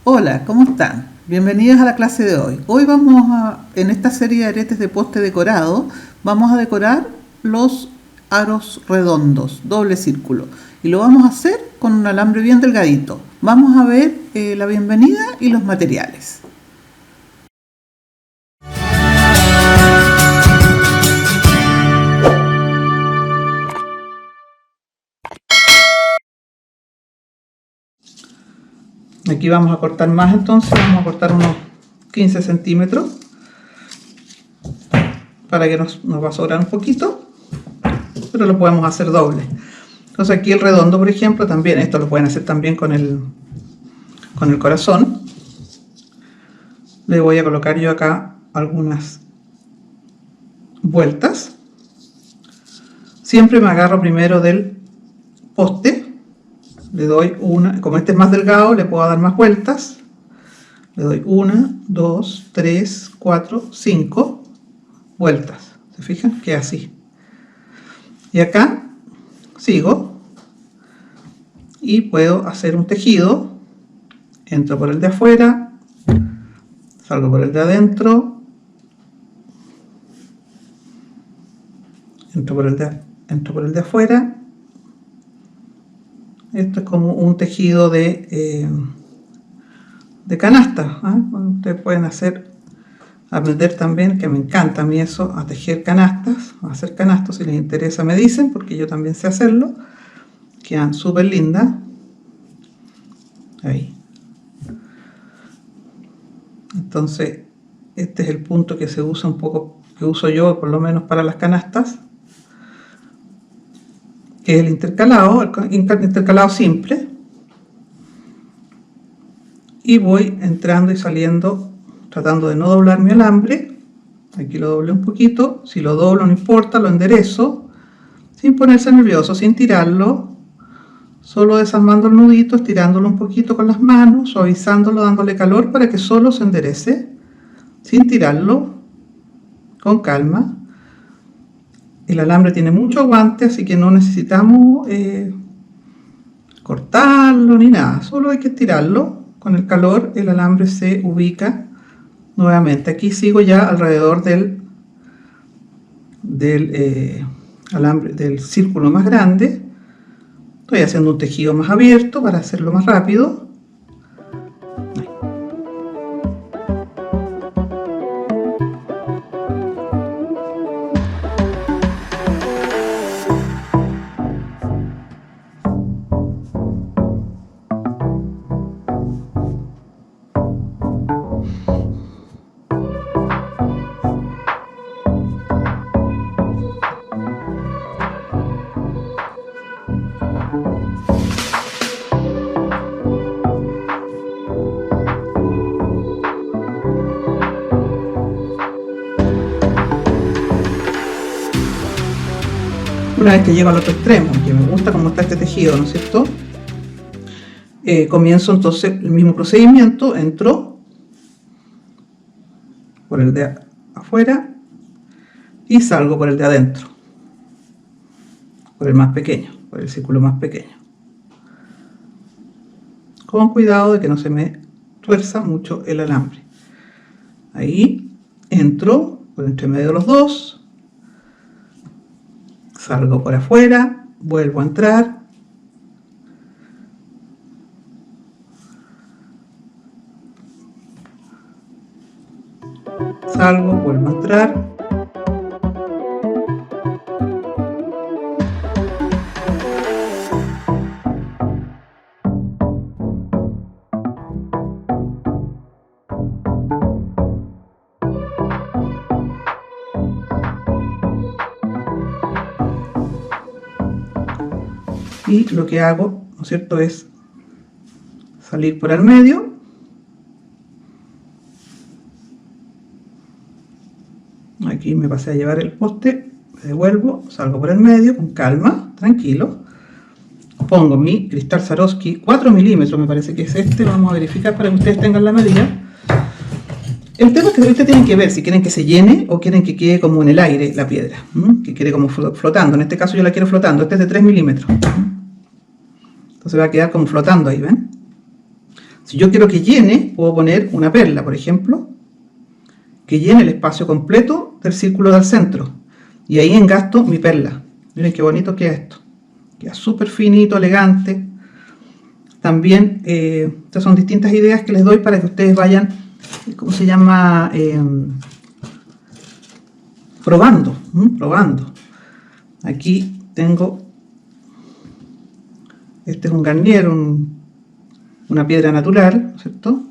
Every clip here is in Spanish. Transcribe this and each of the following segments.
Hola, ¿cómo están? Bienvenidos a la clase de hoy. Hoy en esta serie de aretes de poste decorado, vamos a decorar los aros redondos, doble círculo. Y lo vamos a hacer con un alambre bien delgadito. Vamos a ver la bienvenida y los materiales. Aquí vamos a cortar más, entonces vamos a cortar unos 15 centímetros para que nos va a sobrar un poquito, pero lo podemos hacer doble. Entonces aquí el redondo, por ejemplo, también, esto lo pueden hacer también con el corazón. Le voy a colocar yo acá algunas vueltas. Siempre me agarro primero del poste. Le doy una, como este es más delgado, le puedo dar más vueltas. Le doy 1, 2, 3, 4, 5 vueltas. ¿Se fijan? Queda así. Y acá sigo y puedo hacer un tejido. Entro por el de afuera, salgo por el de adentro, entro por el de afuera. Esto es como un tejido de canasta, ¿eh? Ustedes pueden aprender también, que me encanta a mí eso, a tejer canastas, a hacer canastos. Si les interesa me dicen, porque yo también sé hacerlo. Quedan súper lindas. Ahí. Entonces, este es el punto que se usa un poco, que uso yo por lo menos para las canastas, que es el intercalado simple. Y voy entrando y saliendo, tratando de no doblar mi alambre. Aquí lo doblé un poquito. Si lo doblo no importa, lo enderezo sin ponerse nervioso, sin tirarlo, solo desarmando el nudito, estirándolo un poquito con las manos, suavizándolo, dándole calor para que solo se enderece, sin tirarlo, con calma. El alambre tiene mucho aguante, así que no necesitamos cortarlo ni nada, solo hay que estirarlo. Con el calor el alambre se ubica nuevamente. Aquí sigo ya alrededor del alambre, del círculo más grande. Estoy haciendo un tejido más abierto para hacerlo más rápido. Una vez que llego al otro extremo, que me gusta cómo está este tejido, ¿no es cierto? Comienzo entonces el mismo procedimiento. Entro por el de afuera y salgo por el de adentro, por el más pequeño, por el círculo más pequeño, con cuidado de que no se me tuerza mucho el alambre. Ahí entro por entre medio de los dos, salgo por afuera, vuelvo a entrar, salgo, vuelvo a entrar, y lo que hago, ¿no es cierto?, es salir por el medio, aquí me pasé a llevar el poste, me devuelvo, salgo por el medio con calma, tranquilo, pongo mi cristal Swarovski 4 milímetros, me parece que es este. Vamos a verificar para que ustedes tengan la medida. El tema es que ustedes tienen que ver si quieren que se llene o quieren que quede como en el aire la piedra, que quede como flotando. En este caso yo la quiero flotando, este es de 3 milímetros. Entonces va a quedar como flotando ahí, ¿ven? Si yo quiero que llene, puedo poner una perla, por ejemplo, que llene el espacio completo del círculo del centro. Y ahí engasto mi perla. Miren qué bonito queda esto. Queda súper finito, elegante. También, estas son distintas ideas que les doy para que ustedes vayan, ¿cómo se llama? Probando. Aquí tengo, este es un Garnier, una piedra natural, ¿cierto?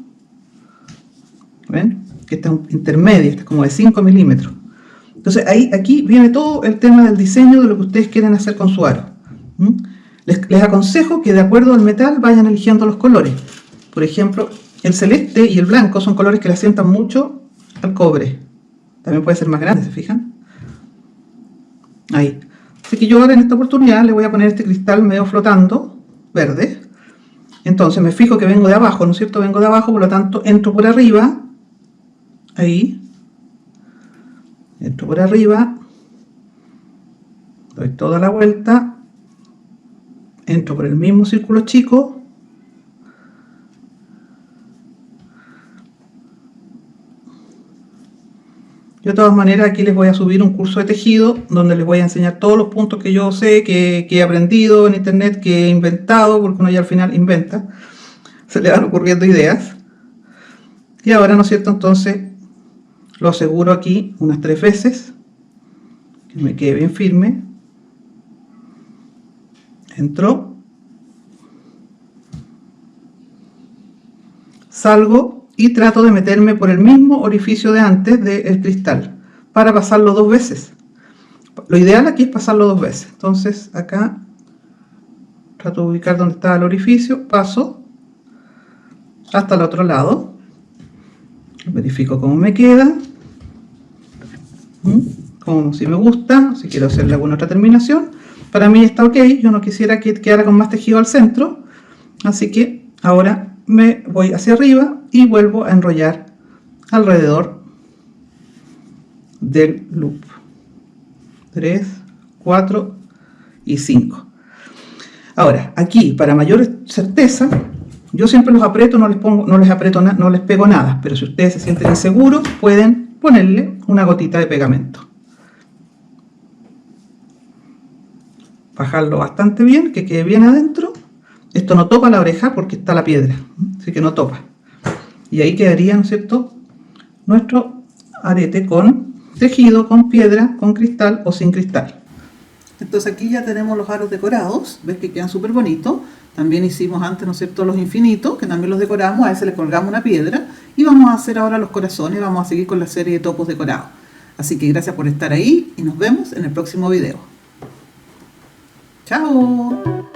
¿Ven? Que esta es intermedia, esta es como de 5 milímetros. Entonces aquí viene todo el tema del diseño de lo que ustedes quieren hacer con su aro. Les aconsejo que de acuerdo al metal vayan eligiendo los colores. Por ejemplo, el celeste y el blanco son colores que le asientan mucho al cobre. También puede ser más grande, ¿se fijan? Ahí. Así que yo ahora en esta oportunidad le voy a poner este cristal medio flotando, verde. Entonces me fijo que vengo de abajo, ¿no es cierto? Vengo de abajo, por lo tanto entro por arriba. Ahí. Entro por arriba. Doy toda la vuelta. Entro por el mismo círculo chico. Yo de todas maneras aquí les voy a subir un curso de tejido donde les voy a enseñar todos los puntos que yo sé, que he aprendido en internet, que he inventado, porque uno ya al final inventa, se le van ocurriendo ideas. Y ahora, ¿no es cierto? Entonces lo aseguro aquí unas 3 veces, que me quede bien firme. Entro, salgo y trato de meterme por el mismo orificio de antes del cristal para pasarlo 2 veces. Lo ideal aquí es pasarlo 2 veces. Entonces acá trato de ubicar donde está el orificio, paso hasta el otro lado, verifico cómo me queda, como si me gusta, si quiero hacerle alguna otra terminación. Para mí está ok, yo no quisiera que quedara con más tejido al centro, así que ahora me voy hacia arriba y vuelvo a enrollar alrededor del loop. 3, 4 y 5. Ahora, aquí, para mayor certeza, yo siempre los aprieto, no les pego nada, pero si ustedes se sienten inseguros, pueden ponerle una gotita de pegamento. Bajarlo bastante bien, que quede bien adentro. Esto no topa la oreja porque está la piedra, así que no topa. Y ahí quedaría, ¿no es cierto?, nuestro arete con tejido, con piedra, con cristal o sin cristal. Entonces aquí ya tenemos los aros decorados, ves que quedan súper bonitos. También hicimos antes, ¿no es cierto?, los infinitos, que también los decoramos, a ese le colgamos una piedra. Y vamos a hacer ahora los corazones, vamos a seguir con la serie de topos decorados. Así que gracias por estar ahí y nos vemos en el próximo video. ¡Chao!